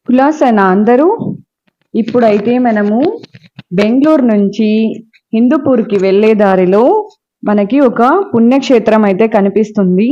కులాసేనా అందరూ? ఇప్పుడైతే మనము బెంగుళూరు నుంచి హిందూపూర్కి వెళ్ళే దారిలో మనకి ఒక పుణ్యక్షేత్రం అయితే కనిపిస్తుంది.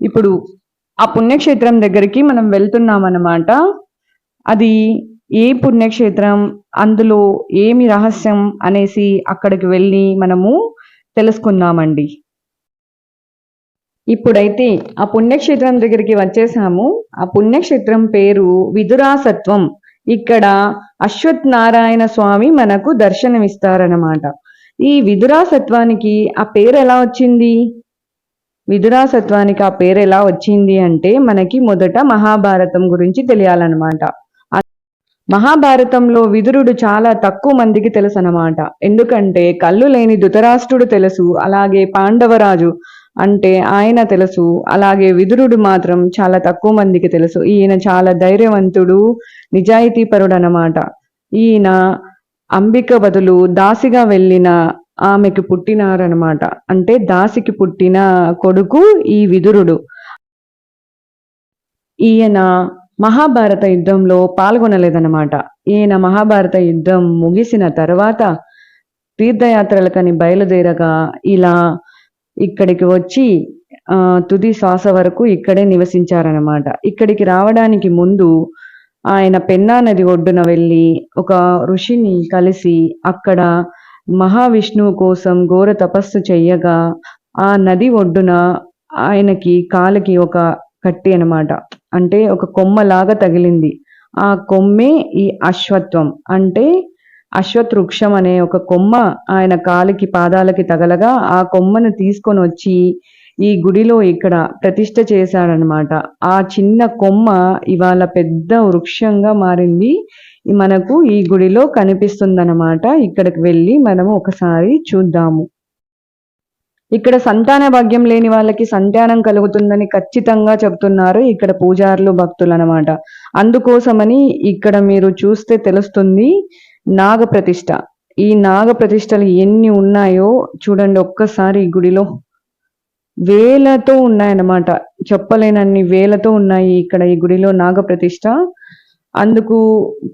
ఇప్పుడు ఆ పుణ్యక్షేత్రం దగ్గరికి మనం వెళ్తున్నాం అన్నమాట. అది ఏ పుణ్యక్షేత్రం, అందులో ఏమి రహస్యం అనేసి అక్కడికి వెళ్ళి మనము తెలుసుకుందామండి. ఇప్పుడైతే ఆ పుణ్యక్షేత్రం దగ్గరికి వచ్చేసాము. ఆ పుణ్యక్షేత్రం పేరు విదురాసత్వం. ఇక్కడ అశ్వత్ నారాయణ స్వామి మనకు దర్శనమిస్తారన్నమాట. ఈ విదురాసత్వానికి ఆ పేరు ఎలా వచ్చింది? విదురాసత్వానికి ఆ పేరు ఎలా వచ్చింది అంటే మనకి మొదట మహాభారతం గురించి తెలియాలన్నమాట. మహాభారతంలో విదురుడు చాలా తక్కువ మందికి తెలుసు అన్నమాట. ఎందుకంటే కళ్ళు లేని ధృతరాష్ట్రుడు తెలుసు, అలాగే పాండవరాజు అంటే ఆయన తెలుసు, అలాగే విదురుడు మాత్రం చాలా తక్కువ మందికి తెలుసు. ఈయన చాలా ధైర్యవంతుడు, నిజాయితీపరుడు అన్నమాట. ఈయన అంబిక బదులు దాసిగా వెళ్ళిన ఆమెకు పుట్టినారనమాట. అంటే దాసికి పుట్టిన కొడుకు ఈ విదురుడు. ఈయన మహాభారత యుద్ధంలో పాల్గొనలేదన్నమాట. ఈయన మహాభారత యుద్ధం ముగిసిన తర్వాత తీర్థయాత్రలకని బయలుదేరగా ఇలా ఇక్కడికి వచ్చి తుది శ్వాస వరకు ఇక్కడే నివసించారనమాట. ఇక్కడికి రావడానికి ముందు ఆయన పెన్నా నది ఒడ్డున వెళ్ళి ఒక ఋషిని కలిసి అక్కడ మహావిష్ణువు కోసం ఘోర తపస్సు చెయ్యగా ఆ నది ఒడ్డున ఆయనకి కాలికి ఒక కట్టి అనమాట, అంటే ఒక కొమ్మలాగా తగిలింది. ఆ కొమ్మే ఈ అశ్వత్వం, అంటే అశ్వత్ వృక్షం అనే ఒక కొమ్మ ఆయన కాలికి పాదాలకి తగలగా ఆ కొమ్మను తీసుకొని వచ్చి ఈ గుడిలో ఇక్కడ ప్రతిష్ఠ చేశాడనమాట. ఆ చిన్న కొమ్మ ఇవాళ పెద్ద వృక్షంగా మారింది, మనకు ఈ గుడిలో కనిపిస్తుందన్నమాట. ఇక్కడికి వెళ్ళి మనము ఒకసారి చూద్దాము. ఇక్కడ సంతాన భాగ్యం లేని వాళ్ళకి సంతానం కలుగుతుందని ఖచ్చితంగా చెప్తున్నారు ఇక్కడ పూజారులు, భక్తులు అనమాట. అందుకోసమని ఇక్కడ మీరు చూస్తే తెలుస్తుంది నాగ ప్రతిష్ఠ. ఈ నాగ ప్రతిష్టలు ఎన్ని ఉన్నాయో చూడండి ఒక్కసారి. ఈ గుడిలో వేలతో ఉన్నాయన్నమాట, చెప్పలేనన్ని వేలతో ఉన్నాయి ఇక్కడ ఈ గుడిలో నాగ ప్రతిష్ఠ. అందుకు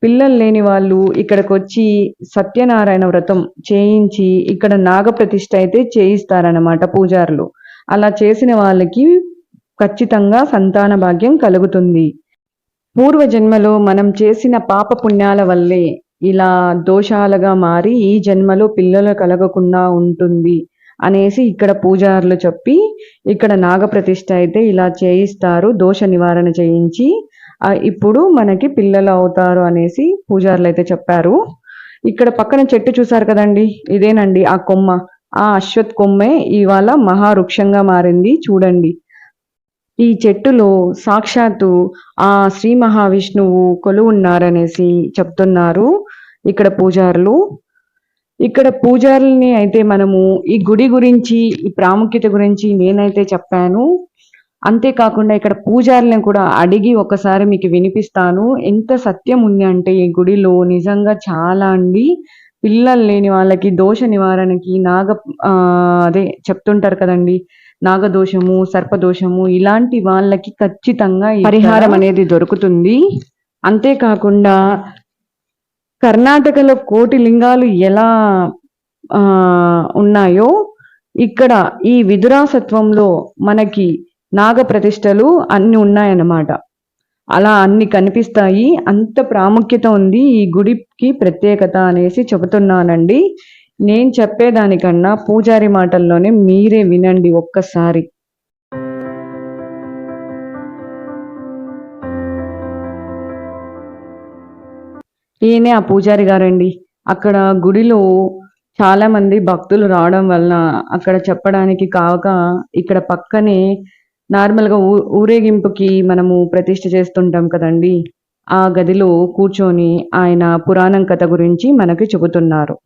పిల్లలు లేని వాళ్ళు ఇక్కడికి వచ్చి సత్యనారాయణ వ్రతం చేయించి ఇక్కడ నాగ ప్రతిష్ఠ అయితే చేయిస్తారన్నమాట పూజారులు. అలా చేసిన వాళ్ళకి ఖచ్చితంగా సంతాన భాగ్యం కలుగుతుంది. పూర్వజన్మలో మనం చేసిన పాప పుణ్యాల వల్లే ఇలా దోషాలుగా మారి ఈ జన్మలో పిల్లలు కలగకుండా ఉంటుంది అనేసి ఇక్కడ పూజారులు చెప్పి ఇక్కడ నాగప్రతిష్ఠ అయితే ఇలా చేయిస్తారు, దోష నివారణ చేయించి ఇప్పుడు మనకి పిల్లలు అవుతారు అనేసి పూజారులు అయితే చెప్పారు. ఇక్కడ పక్కన చెట్టు చూసారు కదండి, ఇదేనండి ఆ కొమ్మ. ఆ అశ్వత్ కొమ్మే ఇవాళ మహావృక్షంగా మారింది చూడండి. ఈ చెట్టులో సాక్షాత్తు ఆ శ్రీ మహావిష్ణువు కొలువున్నారనేసి చెప్తున్నారు ఇక్కడ పూజారులు. ఇక్కడ పూజారుల్ని అయితే మనము ఈ గుడి గురించి, ఈ ప్రాముఖ్యత గురించి నేనైతే చెప్పాను. అంతేకాకుండా ఇక్కడ పూజారులను కూడా అడిగి ఒకసారి మీకు వినిపిస్తాను. ఎంత సత్యం ఉంది అంటే ఈ గుడిలో నిజంగా చాలా అండి. పిల్లలు లేని వాళ్ళకి దోష నివారణకి అదే చెప్తుంటారు కదండి, నాగదోషము, సర్పదోషము ఇలాంటి వాళ్ళకి ఖచ్చితంగా పరిహారం అనేది దొరుకుతుంది. అంతేకాకుండా కర్ణాటకలో కోటి లింగాలు ఎలా ఉన్నాయో ఇక్కడ ఈ విదురాసత్వంలో మనకి నాగ ప్రతిష్టలు అన్ని ఉన్నాయన్నమాట. అలా అన్ని కనిపిస్తాయి, అంత ప్రాముఖ్యత ఉంది ఈ గుడికి, ప్రత్యేకత అనేసి చెబుతున్నానండి. నేను చెప్పేదానికన్నా పూజారి మాటల్లోనే మీరే వినండి ఒక్కసారి. ఈయనే ఆ పూజారి గారండి. అక్కడ గుడిలో చాలా మంది భక్తులు రావడం వలన అక్కడ చెప్పడానికి కాక ఇక్కడ పక్కనే నార్మల్గా ఊరేగింపుకి మనము ప్రతిష్ఠ చేస్తుంటాం కదండి, ఆ గదిలో కూర్చొని ఆయన పురాణం కథ గురించి మనకి చెబుతున్నారు.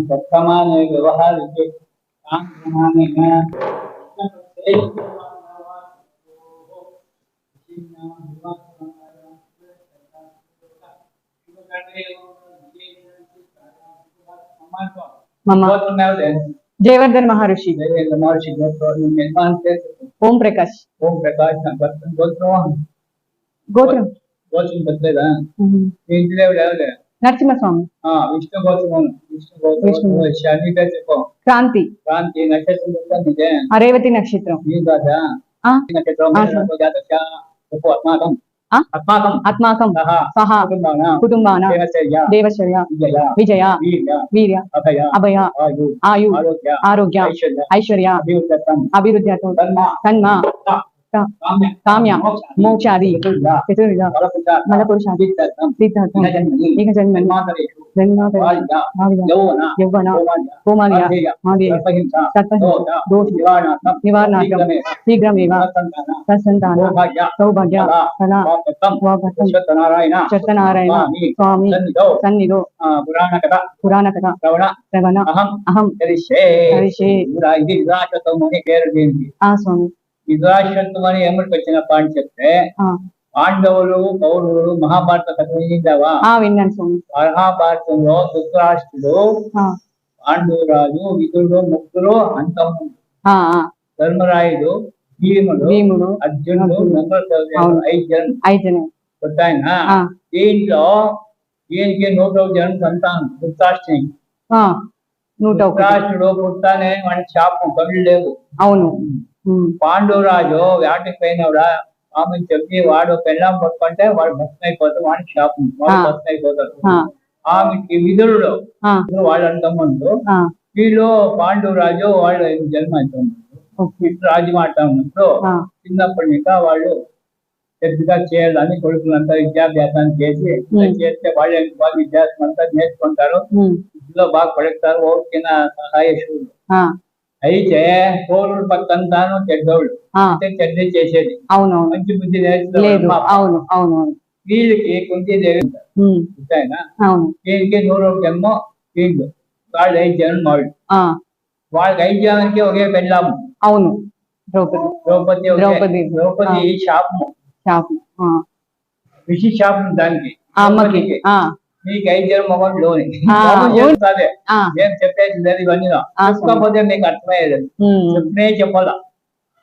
वर्तमाने व्यवहारिके మమ గోత్రం ఎవరిది? జయవర్ధన్ మహర్షి. దేవేంద్ర మహర్షి గోత్రం. నువ్వు యజమాని పేరు చెప్పు. ఓం ప్రకాష్. ఓం ప్రకాష్. నా భర్త గోత్రం. గోత్రం గోత్రం పెట్టలేదా? ఉహు. మీ ఇంటి దేవుడు ఎవరు? నరసింహస్వామి. విష్ణు గోత్రం. విష్ణు గోత్రం. శని పేరు చెప్పు. క్రాంతి. క్రాంతి. నక్షత్రం చెప్తాను నీకే. రేవతి నక్షత్రం. ఈ కాదా? ఆ నక్షత్రం. ఆ, సార్. జాతక చెప్పు. ఆత్మాకం. ఆ? ఆత్మాకం. ఆత్మాకం సహ కుటుంబాన కుటుంబాన దేవశయ్య దేవశర్య విజయ విజయ వీర్య వీర్య అభయ అభయ ఆయు ఆయు ఆరోగ్య ఆరోగ్య ఐశ్వర్య ఐశ్వర్య అభివృద్ధం అభివృద్ధ్యతో ధర్మ తన్మ కామ్య కామ్య మోక్షాది చతుర్విధ బలపుట మలపురుషాది సిద్ధార్థం సిద్ధార్థం ఇక జన్మ జన్మాంతరేషు జన్మాంతర బాల్య యౌవన యవ్వన కౌమార్య కోమార్య ఆధేయ మాదేయ సర్పహింస సర్పహింస దోష నివారణార్థం నివారణార్థం శీఘ్రమేవ సంతాన సత్సంతాన సౌభాగ్య సౌభాగ్య కళా వాగతం సత్యనారాయణ సత్యనారాయణ స్వామి సన్నిధో పురాణ కథ పురాణ కథ శ్రవణ అహం అహం కరిష్యే కరిష్యే. ఇది విరాశత్వమని పేరు దీనికి. ఆ స్వామి. విరాశత్వమని ఎమ్మడికి వచ్చిన పాయింట్ చెప్తే ఆ పాండవులు కౌరవులు మహాభారత కథ వినిందావా? విన్నాను స్వామి. మహాభారతంలో ధృతరాష్ట్రుడు, ఆ పాండురాజు, విదురుడు ముగ్గురు అంతము. ఆ ఆ ధర్మరాయుడు, భీముడు, భీముడు అర్జునుడు, అవును. 5 జనం అయితేనే. కొట్టాయన. ఆ దీంట్లో దీనికి 101 జనం సంతానం ధృతరాష్ట్రునికి. ఆ 101. ధృతరాష్ట్రుడు పుట్టానే వాడికి శాపం, కళ్ళు లేవు. అవును. పాండురాజు వేటకి పోయినవిడా ఆమె చెప్పి వాడు పెళ్ళాం పట్టుకుంటే వాడు భస్మ అయిపోతాడు, వాడికి శాపం, వాడు భస్మ అయిపోతాడు. ఆమెకి విదురుడు వాళ్ళు అంతమందు. వీళ్ళు పాండురాజు వాళ్ళు జన్మ అవుతున్నారు. రాజమాట ఉన్నప్పుడు చిన్నప్పటి నుంచి వాళ్ళు పెద్దగా చేయాలని కొడుకులంతా విద్యాభ్యాసాన్ని చేసి చేస్తే వాళ్ళు బాగా విద్యాభ్యాసం అంతా నేర్చుకుంటారు, ఇంట్లో బాగా పడుతారు. ఓరికిన సహాయశుడు. అయితే పౌరుడు పక్కంతాను చెడ్డోళ్ళు, అంటే చెడ్డ చేసేది, మంచి బుద్ధి నేర్చుకోలేదు. వీళ్ళకి కుంతీదేవి వీళ్ళకి 101 జన్మ వీళ్ళు, వాళ్ళు 5 జనం వాళ్ళు. వాళ్ళకి 5 జనానికి ఒకే పెళ్ళాము. అవును. ద్రౌపది. ద్రౌపది శాపము, ఋషి శాపం దానికి. నీకు 5 జనం మొగలు లోని చెప్తాదే, ఏం చెప్పేది లేదు ఇవన్నీ. చూసుకోకపోతే నీకు అర్థమయ్యేది. చెప్పనే చెప్పాలా.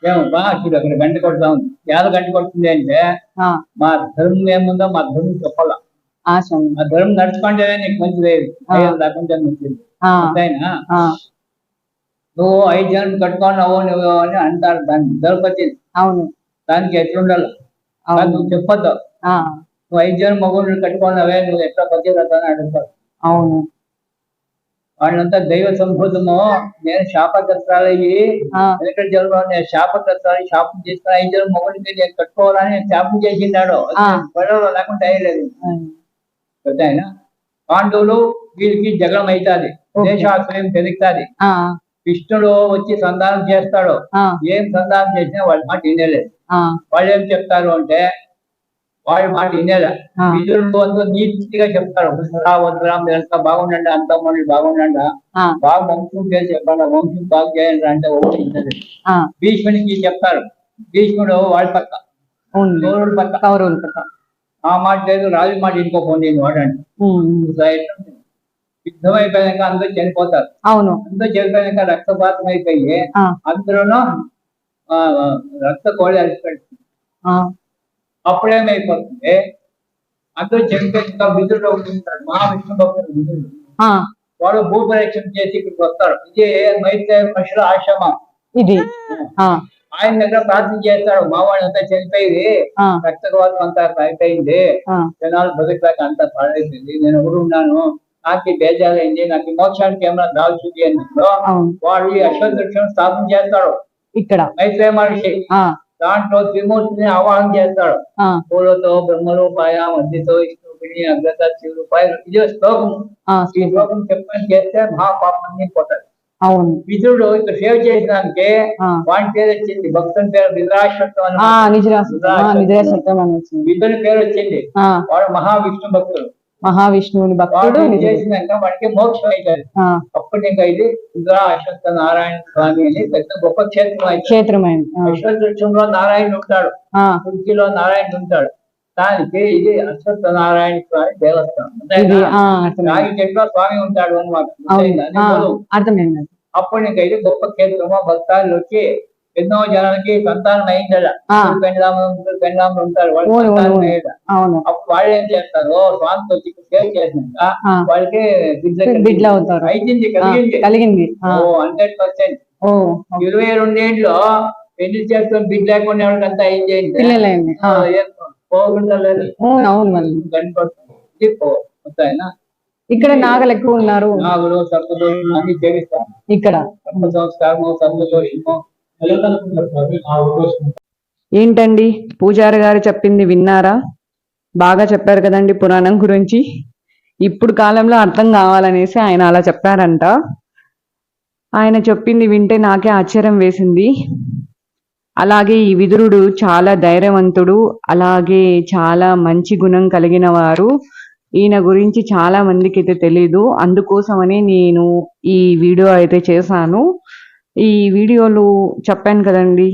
ఏమో బాగా చూడు అక్కడ గంట కొడతా ఉంది. ఎలా గంట కొడుతుంది అంటే మా ధర్మం ఏముందో మా ధర్మం చెప్పాలా. ఆ ధర్మం నడుచుకుంటేనే నీకు మంచిది, లేకుంటే మంచిది. అంతేనా? నువ్వు 5 జనం కట్టుకున్నావు నువ్వు అని అంటారు దాన్ని, ద్రౌపది. అవును. దానికి ఎట్లుండాలి నువ్వు చెప్పొద్దు. నువ్వు 5 జనం మగవాళ్ళు కట్టుకున్నావే, నువ్వు ఎట్లా పతివ్రతని అడుగుతావు. అవును. వాళ్ళంతా దైవ సంభూతము. నేను శాపగ్రస్తాలయ్యి వెనకటి జన్మలో నేను శాపగ్రస్తాలు శాపం చేసిన 5 జనం మగవాళ్ళకి నేను కట్టుకోవాలని నేను శాపం చేసినాడు. గొడవలు లేకుండా అయ్యలేదు. ఆయన పాండవులు వీళ్ళకి జగడం అవుతుంది, దేశాశ్రయం పెరుగుతుంది. కృష్ణుడు వచ్చి సంధానం చేస్తాడు. ఏం సంధానం చేసినా వాళ్ళ మాట వినేలేదు. వాళ్ళు ఏం చెప్తారు అంటే వాళ్ళ మాట వినేలా. విదురుడు అంతా నీతిగా చెప్తారు, వద్దురా మీరంతా బాగుండండి, అంతా మళ్ళీ బాగుండండి, బాగా వంశం చేసి చెప్పండి, వంశం బాగా చేయండి అంటే వినలేదు. భీష్మునికి చెప్తారు. భీష్ముడు వాళ్ళ పక్క, కౌరవుల పక్క. కౌరవుల పక్క ఆ మాట లేదు, రాజు మాట ఇంకోపోండి వాడండి. యుద్ధం అయిపోయాక అందరూ చనిపోతారు. అవును. అందరూ చనిపోయాక రక్తపాతం అయిపోయి అందరూనూ రక్త కోడి అరిచిపెడుతుంది. అప్పుడేమైపోతుంది, అందరూ చనిపోయాక విదురుడు ఉంటాడు, మహావిష్ణు భక్తుడు విదురుడు. వాడు భూపరీక్షణ చేసి ఇక్కడికి వస్తాడు. ఇది మైత్రేయ మనుషుల ఆశ్రమం ఇది. ఆయన దగ్గర ప్రార్థన చేస్తాడు, మా వాళ్ళు అంతా చనిపోయింది, రక్తపాతం అంతా అయిపోయింది, జనాలు బతుకులాక అంతా పాడైపోయింది, నేను ఎవరు ఉన్నాను, నాకు బేజారైంది, నాకు మోక్షానికి ఏమైనా దాల్ చూపి అన్నప్పుడు వాడు ఈ అశ్వత్థవృక్షం స్థాపన చేస్తాడు ఇక్కడ మైత్రేయ మహర్షి. దాంట్లో త్రిమూర్తిని ఆవాహన చేస్తాడు. పూలతో బ్రహ్మలు పాయ మధ్యతో విష్ణుని అగ్రత శివుడు పాయ. ఇదే శ్లోకం. ఈ శ్లోకం చెప్పని చేస్తే మహాపాపాన్ని పోతాడు. విదురుడు ఇక్కడ సేవ చేసినానికి వాడి పేరు వచ్చింది, భక్తుని పేరు విదురాశ్వత్వం. విదురుని పేరు వచ్చింది. వాడు మహావిష్ణు భక్తుడు, మహావిష్ణువుని భక్తుడు. చేసినాక వాడికి మోక్షం అవుతుంది. అప్పుడు ఇంకా ఇది అశ్వత్థ నారాయణ స్వామి అని పెద్ద గొప్ప క్షేత్రం. అశ్వత్థ వృక్షంలో నారాయణ ఉంటాడు, తులసిలో నారాయణ ఉంటాడు. దానికి ఇది అశ్వత్థనారాయణ స్వామి దేవస్థానం. ఇది అంతేనా? రాగి చెట్లో స్వామి ఉంటాడు అనమాట. అర్థమైంది. అప్పుడు నీకు ఇది గొప్ప క్షేత్రమా, భక్తాలు వచ్చి ఎన్నో జనాలకి సంతానం అయిందట. పెండ్లాములు ఉంటారు, వాళ్ళు సంతానం అయ్యేట. అప్పుడు వాళ్ళు ఏం చేస్తారు, స్వామికి వచ్చి సేవ చేసినాక వాళ్ళకి బిడ్డలు అవుతారు. అయింది, కలిగింది 100%. 22 ఏళ్ళు పెళ్లి చేసుకొని బిడ్డ లేకుండా ఎవరికంతా అయింది పోగొట్టలేదు. ఇక్కడ నాగలు ఎక్కువ ఉన్నారు. నాగులు, సర్పదోషం అన్ని చేయిస్తారు ఇక్కడ. సంస్కారము, సర్పదోషము. ఏంటండి పూజారి గారు చెప్పింది విన్నారా? బాగా చెప్పారు కదండి పురాణం గురించి. ఇప్పుడు కాలంలో అర్థం కావాలనేసి ఆయన అలా చెప్పారంట. ఆయన చెప్పింది వింటే నాకే ఆశ్చర్యం వేసింది. అలాగే ఈ విదురుడు చాలా ధైర్యవంతుడు, అలాగే చాలా మంచి గుణం కలిగిన వారు. ఈయన గురించి చాలా మందికి అయితే తెలీదు, అందుకోసమని నేను ఈ వీడియో అయితే చేశాను. ఈ వీడియోలో చెప్పాను కదండి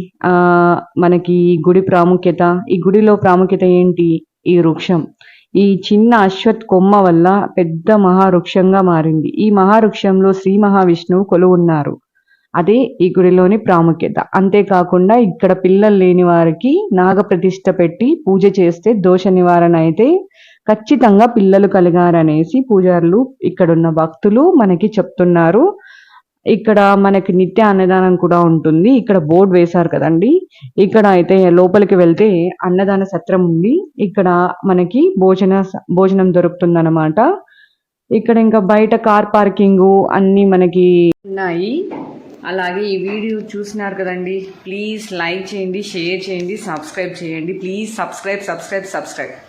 మనకి గుడి ప్రాముఖ్యత. ఈ గుడిలో ప్రాముఖ్యత ఏంటి? ఈ వృక్షం, ఈ చిన్న అశ్వత్ కొమ్మ వల్ల పెద్ద మహావృక్షంగా మారింది. ఈ మహావృక్షంలో శ్రీ మహావిష్ణువు కొలువున్నారు. అదే ఈ గుడిలోని ప్రాముఖ్యత. అంతేకాకుండా ఇక్కడ పిల్లలు లేని వారికి నాగప్రతిష్ఠ పెట్టి పూజ చేస్తే దోష నివారణ అయితే ఖచ్చితంగా పిల్లలు కలిగారనేసి పూజారులు, ఇక్కడున్న భక్తులు మనకి చెప్తున్నారు. ఇక్కడ మనకి నిత్య అన్నదానం కూడా ఉంటుంది. ఇక్కడ బోర్డు వేశారు కదండి. ఇక్కడ అయితే లోపలికి వెళ్తే అన్నదాన సత్రం ఉంది. ఇక్కడ మనకి భోజనం దొరుకుతుందన్నమాట. ఇక్కడ ఇంకా బయట కార్ పార్కింగ్ అన్ని మనకి ఉన్నాయి. అలాగే ఈ వీడియో చూసినారు కదండి, ప్లీజ్ లైక్ చేయండి, షేర్ చేయండి, సబ్స్క్రైబ్ చేయండి. Please subscribe.